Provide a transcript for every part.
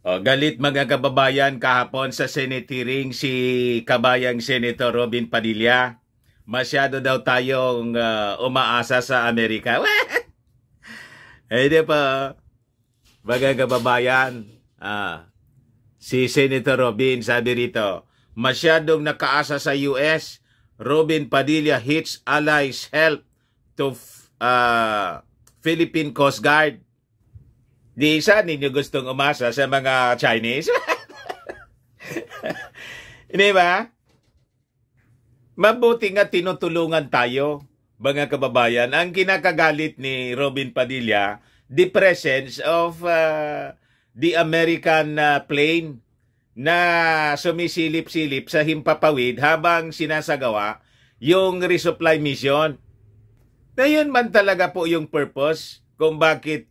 O, galit mga kababayan kahapon sa Senate hearing si kabayang Senator Robin Padilla. Masyado daw tayong umaasa sa Amerika. Hindi pa, mga kababayan. Si Senator Robin sabi rito, masyadong nakaasa sa US. Robin Padilla hits allies help to Philippine Coast Guard. Di isa ninyo gustong umasa sa mga Chinese? Hindi ba? Mabuti nga tinutulungan tayo, mga kababayan. Ang kinakagalit ni Robin Padilla, the presence of the American plane na sumisilip-silip sa himpapawid habang sinasagawa yung resupply mission. Na yun man talaga po yung purpose kung bakit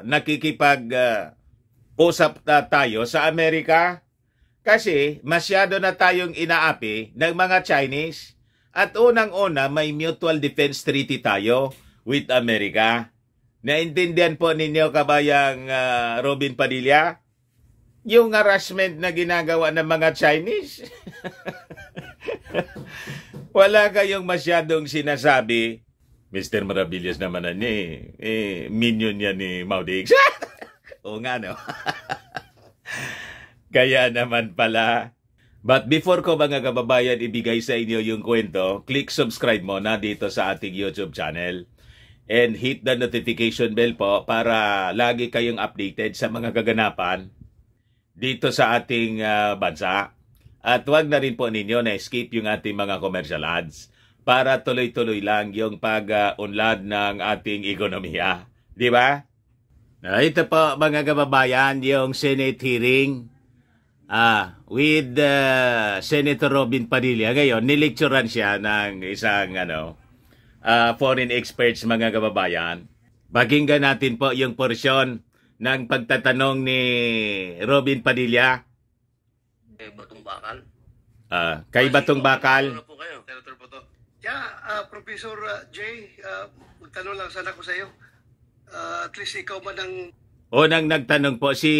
nakikipag-usap tayo sa Amerika. Kasi masyado na tayong inaapi ng mga Chinese at unang-una may mutual defense treaty tayo with America. Naintindihan po ninyo kabayang Robin Padilla? Yung harassment na ginagawa ng mga Chinese? Wala kayong masyadong sinasabi. Mr. Maravillas naman na minion yan ni Maudix. Oo nga, no? Kaya naman pala. But before ko mga kababayan ibigay sa inyo yung kwento, click subscribe mo na dito sa ating YouTube channel. And hit the notification bell po para lagi kayong updated sa mga kaganapan dito sa ating bansa. At huwag na rin po ninyo na skip yung ating mga commercial ads para tuloy-tuloy lang yung pag-unlad ng ating ekonomiya. Di ba? Ito po mga kababayan, yung Senate hearing with Senator Robin Padilla. Ngayon, nilecturean siya ng isang foreign experts mga kababayan. Pakinggan natin po yung porsyon ng pagtatanong ni Robin Padilla. Batong Bakal. Kay Batong Bakal. Ano po kayo? Senator po to. Professor Jay, magtanong lang sana ko sa iyo. At least ikaw man ang Unang nagtanong po si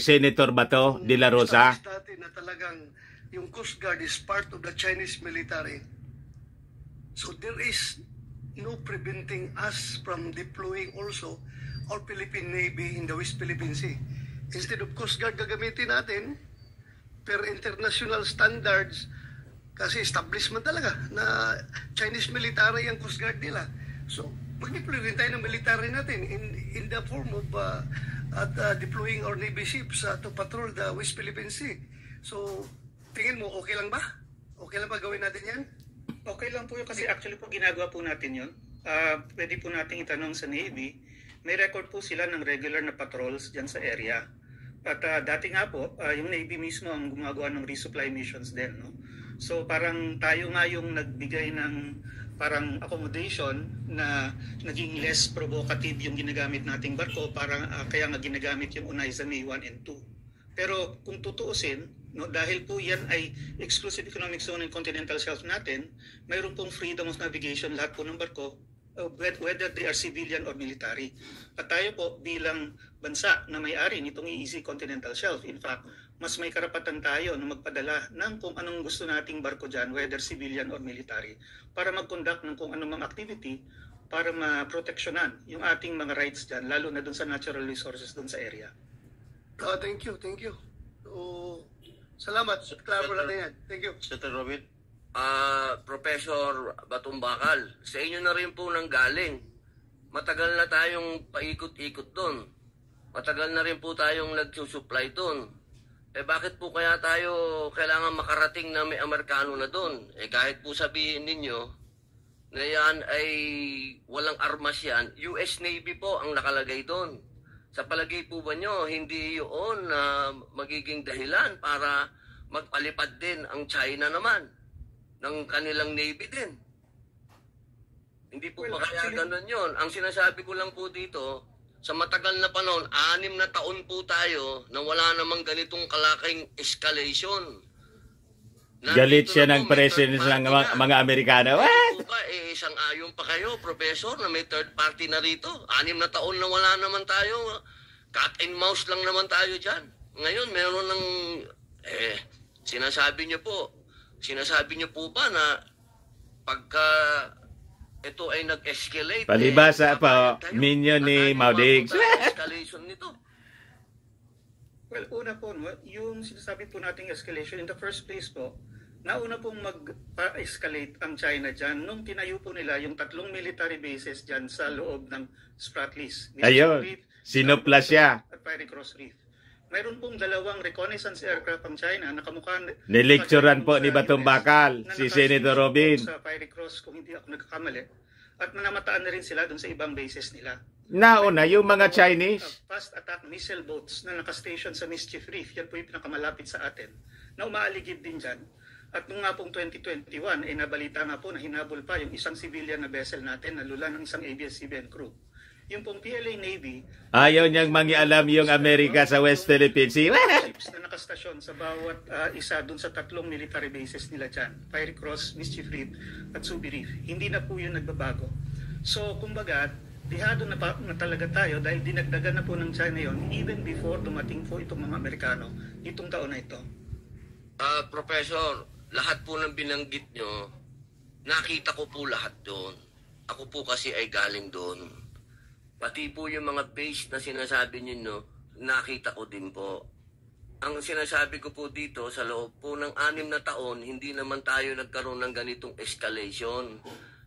Senator Bato de la Rosa. natin na talagang yung Coast Guard is part of the Chinese military. So there is no preventing us from deploying also our Philippine Navy in the West Philippine Sea. Instead of Coast Guard gagamitin natin per international standards kasi establishment talaga na Chinese military ang Coast Guard nila. So mag-deploy rin tayo ng military natin in the form of deploying our Navy ships to patrol the West Philippine Sea. So tingin mo okay lang ba? Okay lang ba gawin natin yan? Okay lang po yun kasi actually po ginagawa po natin yun. Pwede po natin itanong sa Navy. May record po sila ng regular na patrols dyan sa area. At dati nga po, yung Navy mismo ang gumagawa ng resupply missions din. No? So parang tayo nga yung nagbigay ng parang accommodation na naging less provocative yung ginagamit nating barko, parang kaya nga ginagamit yung Unaiza May 1 and 2. Pero kung tutuusin, no, dahil po yan ay exclusive economic zone and continental shelf natin, mayroon pong freedom of navigation lahat po ng barko, whether they are civilian or military. At tayo po bilang bansa na may-ari nitong EEZ continental shelf, in fact, mas may karapatan tayo na magpadala ng kung anong gusto nating barko dyan, whether civilian or military, para mag-conduct ng kung anong mga activity para ma-proteksyonan yung ating mga rights dyan, lalo na dun sa natural resources dun sa area. Thank you. Salamat. Klaro natin yan. Thank you. Senator Robin. Professor Batong Bakal, sa inyo na rin po nang galing. Matagal na tayong paikot-ikot doon. Matagal na rin po tayong nagsusupply doon. Bakit po kaya tayo kailangan makarating na may Amerikano na doon? Kahit po sabihin ninyo na yan ay walang armas yan, US Navy po ang nakalagay doon. Sa palagay po ba nyo, hindi yun magiging dahilan para magpalipad din ang China naman ng kanilang Navy din? Hindi po ba kaya ganun yun? Ang sinasabi ko lang po dito, sa matagal na panahon, 6 na taon po tayo na wala namang ganitong kalaking escalation. Galit siya ng presence ng mga Amerikano. What? Isang ayon pa kayo, Professor, na may third party na rito. 6 na taon na wala naman tayo. Cat and mouse lang naman tayo dyan. Ngayon, meron ng, sinasabi niyo po ba na pagka ito ay nag-escalate, Palibasa po, papayag kayo? minion ni At Maudigs. ano ba escalation nito? Well, una po, no, yung sinasabi po nating escalation, in the first place po, nauna pong mag-escalate ang China dyan nung tinayo po nila yung 3 military bases dyan sa loob ng Spratlys. Ayun, sinupla siya. At Fiery Cross Reef. Mayroon pong 2 reconnaissance aircraft ang China na kamukha... Nilecturan po ni Batong Bakal, si Senator Robin. Sa Fiery Cross, kung hindi ako nagkakamali. At manamataan na rin sila dun sa ibang bases nila. Nauna, yung mga Chinese. Fast attack missile boats na nakastation sa Mischief Reef, yan po yung pinakamalapit sa atin, na umaaligid din dyan. At nung nga pong 2021, nabalita nga po na hinabol pa yung isang civilian na vessel natin na lula ng isang ABS-CBN crew. Yung pong PLA Navy, Ayaw niyang mangialam yung Amerika sa West Philippine Sea. ships na nakastasyon sa bawat isa dun sa 3 military bases nila dyan, Fiery Cross, Mischief Reef, at Subi Reef. Hindi na po yun nagbabago. So, kumbaga, dihado na talaga tayo dahil dinagdagan na po ng China yon even before dumating po itong mga Amerikano itong taon na ito. Professor, lahat po ng binanggit nyo, nakita ko po lahat doon. Ako po kasi ay galing doon. Pati po yung mga base na sinasabi niyo, nakita ko din po. Ang sinasabi ko po dito, sa loob po ng 6 na taon, hindi naman tayo nagkaroon ng ganitong escalation.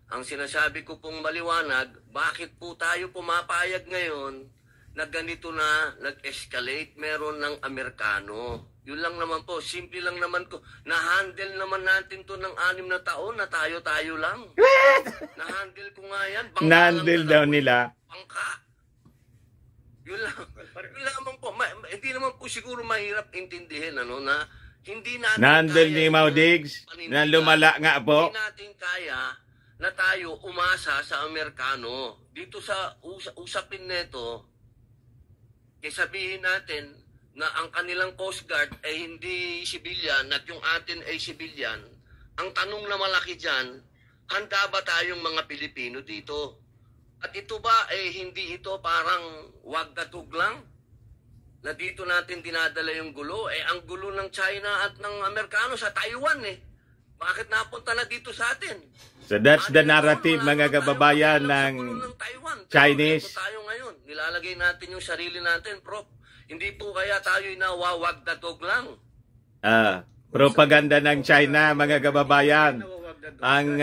Ang sinasabi ko pong maliwanag, bakit po tayo pumapayag ngayon na ganito na nag-escalate, meron ng Amerikano. Yun lang naman po, simple lang naman ko. Na-handle naman natin to ng 6 na taon na tayo-tayo lang. Na-handle ko nga yan. Na-handle daw nila. Bangka. Yun lang. Yun naman po. Hindi naman po siguro mahirap intindihin ano, na hindi natin Na-handle kaya ni Maudigs, na lumala nga po. Hindi natin kaya na tayo umasa sa Amerikano. Dito sa usapin nito, sabihin natin na ang kanilang Coast Guard ay hindi civilian at yung atin ay civilian. Ang tanong na malaki dyan, handa ba tayong mga Pilipino dito? At ito ba hindi ito parang wag-gatug lang? Na dito natin dinadala yung gulo? Ang gulo ng China at ng Amerikano sa Taiwan Bakit napunta na dito sa atin? So that's the narrative, mga kababayan ng Chinese. Ito tayo ngayon. Nilalagay natin yung sarili natin, Prof. Hindi po kaya tayo nawawagdatog lang. Propaganda ng China, mga kababayan. Ang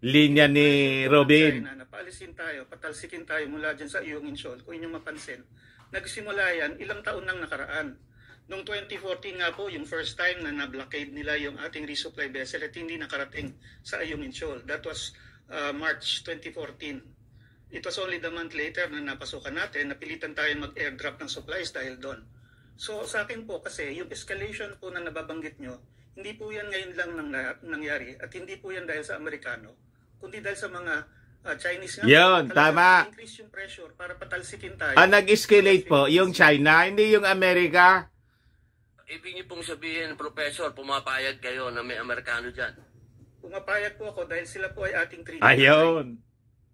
linya ni Robin. China, napaalisin tayo, patalsikin tayo mula dyan sa iyong insol. Kung inyong mapansin, nagsimula yan ilang taon nang nakaraan. Noong 2014 nga po, yung first time na na-blockade nila yung ating resupply vessel at hindi nakarating sa Ayungin Shoal. That was March 2014. It was only the month later na napasukan natin, napilitan tayo mag-airdrop ng supplies dahil doon. So sa akin po kasi, yung escalation po na nababanggit nyo, hindi po yan ngayon lang nangyari at hindi po yan dahil sa Amerikano, kundi dahil sa mga Chinese nga. Yun, tama. Increase yung pressure para patalsikin tayo. Nag-escalate po yung China, hindi yung Amerika. Ibig niyo pong sabihin, Professor, pumapayag kayo na may Amerikano dyan? Pumapayag po ako dahil sila po ay ating treaty. Ayun.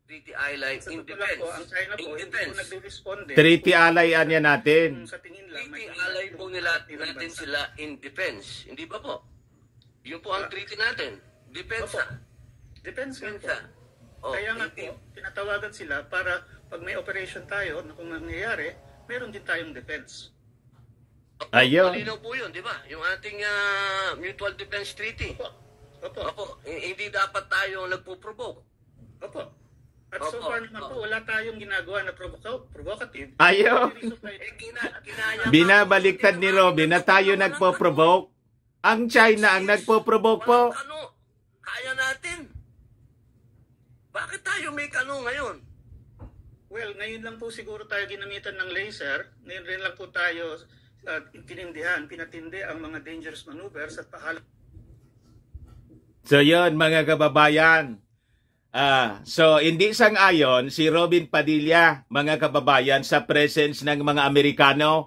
Treaty ally in defense. Po, ang China po, hindi po nagre-responde. Treaty alayan yan natin. Sa tingin lang, Treaty ally po natin sila in defense. Hindi ba po? Yun po ang treaty natin. Defense. Defense nga po. Oh, Kaya nga po, tinatawagan sila para pag may operation tayo, na kung nangyayari, meron din tayong defense. Ayun. Malinaw po yun, di ba? Yung ating Mutual Defense Treaty. Opo. Hindi dapat tayo nagpo-provoke. Opo. At so far naman po, wala tayong ginagawa na provocative. Ayun. Binabaliktad ni Robin na tayo nagpo-provoke. Ang China ang nagpo-provoke po. Kaya natin. Bakit tayo may kano ngayon? Well, ngayon lang po siguro tayo ginamitan ng laser. Ngayon rin lang po tayo pinatindi ang mga dangerous maneuvers at pahala. So yun, mga kababayan. So hindi sang-ayon si Robin Padilla, mga kababayan, sa presence ng mga Amerikano.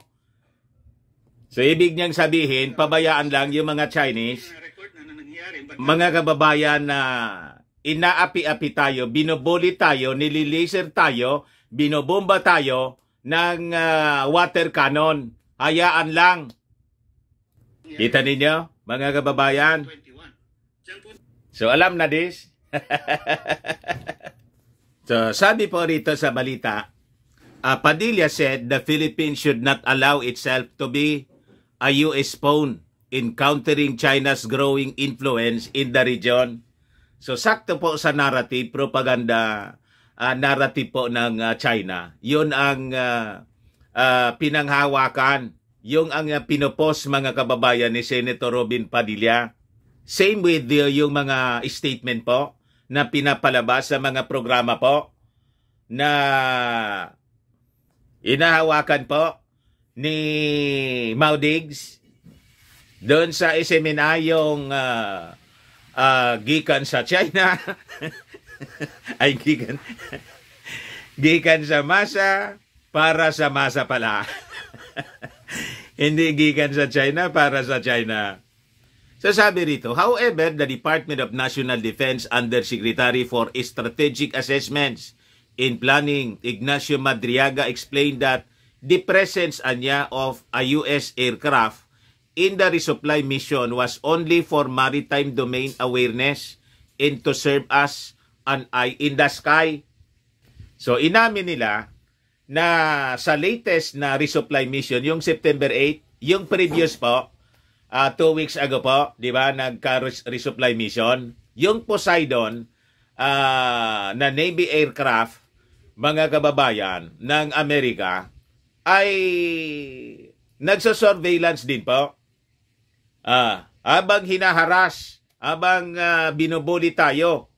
So ibig niyang sabihin, pabayaan lang yung mga Chinese. Mga kababayan na inaapi-api tayo, binubuli tayo, nililaser tayo, binobomba tayo ng water cannon. hayaan lang. Kita ninyo, mga kababayan? 21. Diyan po So, alam na this? So, sabi po rito sa balita, Padilla said the Philippines should not allow itself to be a US pawn in countering China's growing influence in the region. So, sakto po sa narrative, propaganda narrative po ng China. Yun ang pinanghawakan. Yung ang pinopost mga kababayan ni Senator Robin Padilla. Same with yung mga statement po na pinapalabas sa mga programa po na inahawakan po ni Maudigs doon sa SMNI yung gikan sa China ay gikan sa masa para sa masa pala. Hindi gikan sa China para sa China. So sabi rito, however, the Department of National Defense Undersecretary for Strategic Assessments in Planning, Ignacio Madriaga, explained that the presence anya of a U.S. aircraft in the resupply mission was only for maritime domain awareness and to serve as an eye in the sky. So inamin nila na sa latest na resupply mission, yung September 8, yung previous po, 2 weeks ago po, di ba, nagka-resupply mission, yung Poseidon na Navy aircraft, mga kababayan ng Amerika, ay nagsa-surveillance din po. Habang hinaharas, habang binubuli tayo,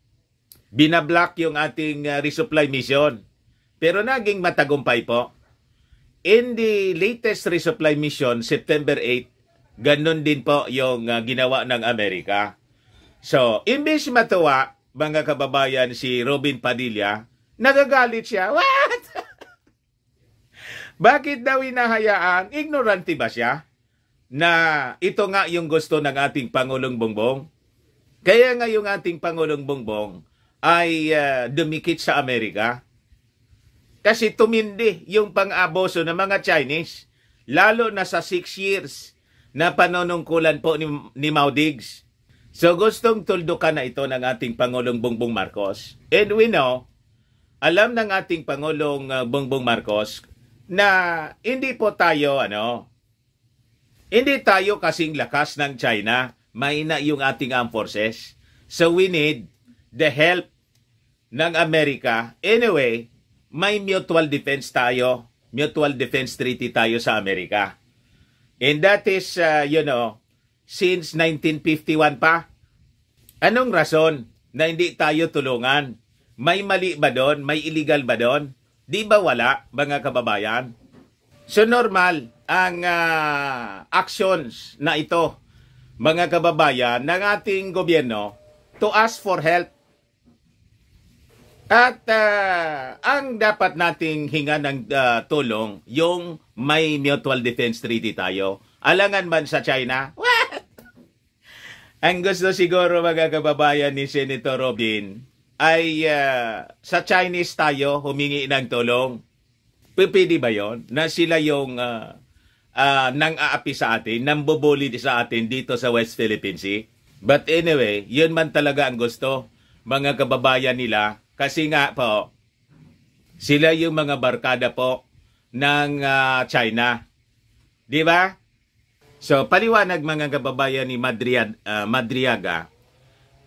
binablock yung ating resupply mission. Pero naging matagumpay po. In the latest resupply mission, September 8, ganun din po yung ginawa ng Amerika. So, imbes matuwa, mga kababayan, si Robin Padilla, nagagalit siya. What? Bakit daw hinahayaan? Ignorante ba siya? Na ito nga yung gusto ng ating Pangulong Bongbong? Kaya nga yung ating Pangulong Bongbong ay dumikit sa Amerika. Kasi tumindi yung pang-abuso ng mga Chinese. Lalo na sa 6 years na panunungkulan po ni Maudigs. So gustong tuldukan na ito ng ating Pangulong Bongbong Marcos. And we know, alam ng ating Pangulong Bongbong Marcos na hindi po tayo, hindi tayo kasing lakas ng China. Mahina yung ating armed forces. So we need the help ng Amerika. Anyway, may mutual defense tayo. Mutual defense treaty tayo sa Amerika. And that is, since 1951 pa. Anong rason na hindi tayo tulungan? May mali ba doon? May illegal ba doon? Di ba wala, mga kababayan? So normal ang actions na ito, mga kababayan, ng ating gobyerno to ask for help. At ang dapat nating hinga ng tulong, yung may mutual defense treaty tayo. Alangan man sa China, what? Ang gusto siguro, mga kababayan, ni Senator Robin ay sa Chinese tayo humingi ng tulong. Pwede ba yon na sila yung nang-aapi sa atin, nambubuli sa atin dito sa West Philippine Sea? But anyway, yun man talaga ang gusto, mga kababayan nila. Kasi nga po, sila yung mga barkada po ng China. Di ba? So, paliwanag mga kababayan ni Madriaga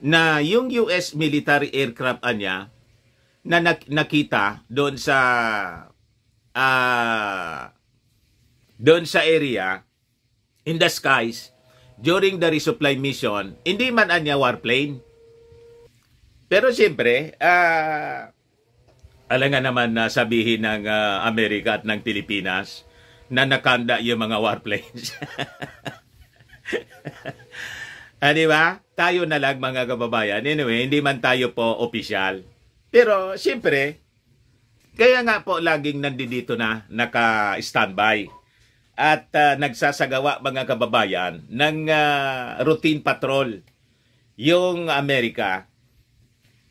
na yung US military aircraft niya na nakita doon sa area in the skies during the resupply mission, hindi man anya warplane. Pero siyempre, alangan naman na sabihin ng Amerika at ng Pilipinas na nakanda yung mga warplanes. Di ba? Tayo na lang, mga kababayan. Anyway, hindi man tayo po opisyal. Pero siyempre, kaya nga po laging nandito na naka-standby at nagsasagawa, mga kababayan, ng routine patrol yung Amerika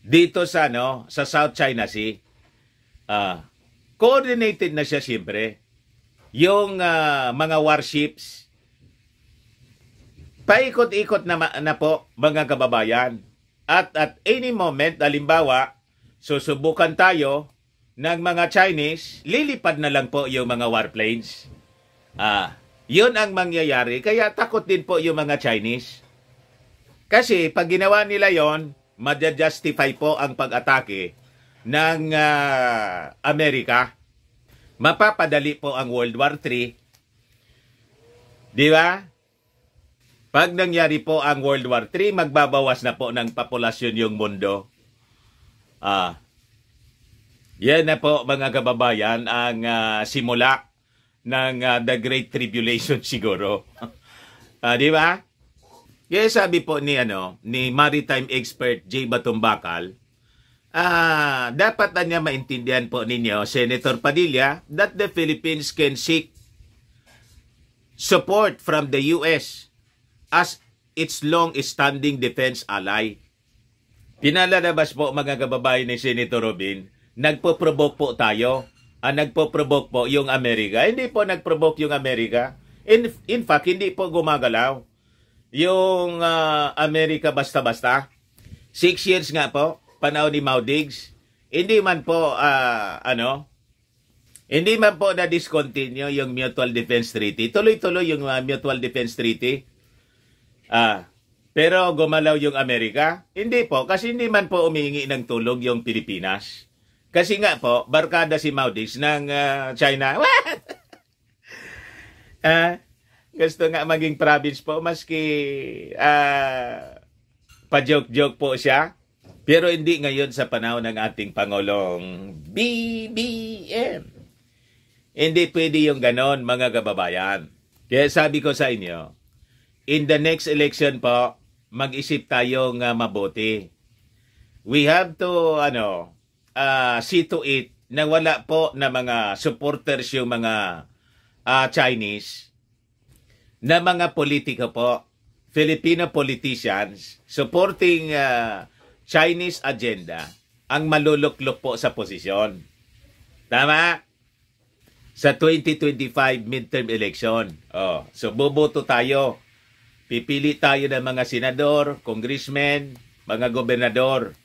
dito sa South China Sea. Coordinated na siya siyempre. yung mga warships, paikot-ikot na po mga kababayan. At any moment, halimbawa, susubukan tayo ng mga Chinese, lilipad na lang po yung mga warplanes. Yun ang mangyayari. Kaya takot din po yung mga Chinese. Kasi pag ginawa nila yon, madja-justify po ang pag-atake ng Amerika. Mapapadali po ang World War III. Di ba? Pag nangyari po ang World War III, magbabawas na po ng populasyon yung mundo. Yan na po mga kababayan ang simula ng The Great Tribulation siguro. Di ba? Kaya sabi po ni maritime expert J. Batumbakal, dapat na niya maintindihan po ninyo, Senator Padilla, that the Philippines can seek support from the US as its long-standing defense ally. Pinalalabas po mga kababayan ni Senator Robin, nagpo-provoke po tayo. Nagpo-provoke po yung Amerika. Hindi po nag-provoke yung Amerika. In fact, hindi po gumagalaw yung Amerika basta-basta. 6 years nga po, panahon ni Mao Diggs. Hindi man po, hindi man po na-discontinue yung Mutual Defense Treaty. Tuloy-tuloy yung Mutual Defense Treaty. Pero gumalaw yung Amerika? Hindi po, kasi hindi man po umihingi ng tulong yung Pilipinas. Kasi nga po, barkada si Mao Diggs ng China. Gusto nga maging province po, maski pa-joke-joke po siya. Pero hindi ngayon sa panahon ng ating Pangulong BBM. Hindi pwede yung ganon, mga kababayan. Kaya sabi ko sa inyo, in the next election po, mag-isip tayong mabuti. We have to, see to it na wala po na mga supporters yung mga Chinese, na mga politiko po, Filipino politicians, supporting Chinese agenda, ang maluluklok po sa posisyon. Tama? Sa 2025 midterm election. So boboto tayo. Pipili tayo ng mga senador, congressmen, mga gobernador.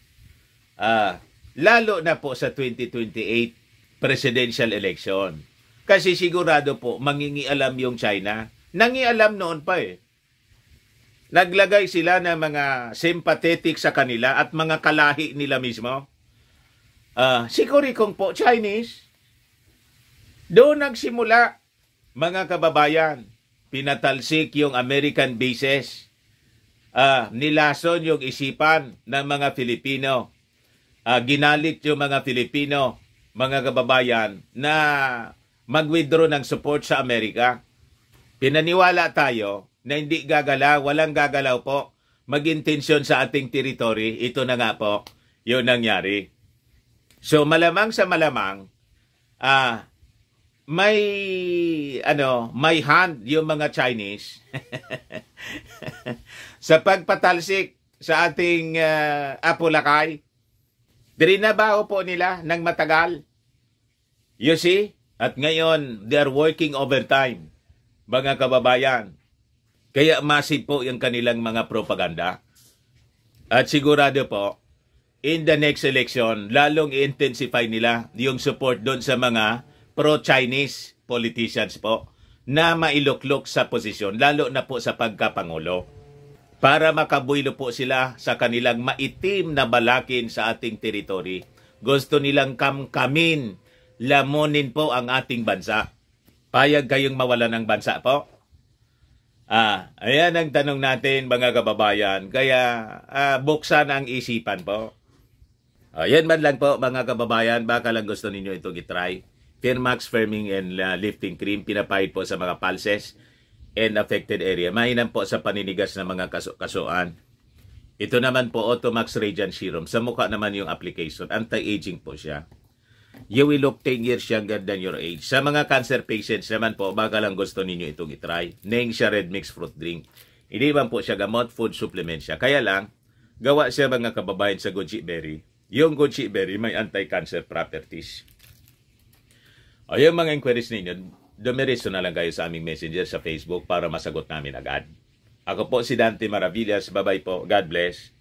Lalo na po sa 2028 presidential election. Kasi sigurado po, mangingialam yung China. Nangialam noon pa eh. Naglagay sila ng mga sympathetic sa kanila at mga kalahi nila mismo. Siguro kung po Chinese, doon nagsimula, mga kababayan, pinatalsik yung American bases, nilason yung isipan ng mga Filipino, ginalit yung mga Filipino, mga kababayan, na mag-withdraw ng support sa Amerika. Pinaniwala tayo na hindi gagalaw, walang gagalaw po, mag-intensyon sa ating territory. Ito na nga po, yun nangyari. So malamang sa malamang, may hand yung mga Chinese sa pagpatalsik sa ating Apulakay. Dirinabaho po nila ng matagal. You see? At ngayon, they are working overtime, mga kababayan. Kaya massive po yung kanilang mga propaganda. At sigurado po, in the next election, lalong i-intensify nila yung support doon sa mga pro-Chinese politicians po na mailuklok sa posisyon, lalo na po sa pagkapangulo, para makabuylo po sila sa kanilang maitim na balakin sa ating teritoryo. Gusto nilang kamkamin, lamunin po ang ating bansa. Payag kayong mawala ng bansa po? Ayan ang tanong natin, mga kababayan. Kaya buksan ang isipan po. Yan man lang po, mga kababayan. Baka lang gusto ninyo itong itry. Firmax Firming and Lifting Cream, pinapahid po sa mga pulses and affected area. Mainam po sa paninigas ng mga kasuan. Ito naman po, Automax Radiant Serum. Sa mukha naman yung application. Anti-aging po siya. You will look 10 years younger than your age. Sa mga cancer patients naman po, baka lang gusto ninyo itong itry. Neng siya Red Mix Fruit Drink. Hindi man po siya gamot, food supplement siya. Kaya lang, gawa siya mga kababayan sa goji berry. Yung goji berry may anti-cancer properties. Yung mga inquiries ninyo, dumiretso na lang kayo sa aming messenger sa Facebook para masagot namin agad. Ako po si Dante Maravillas. Bye-bye po. God bless.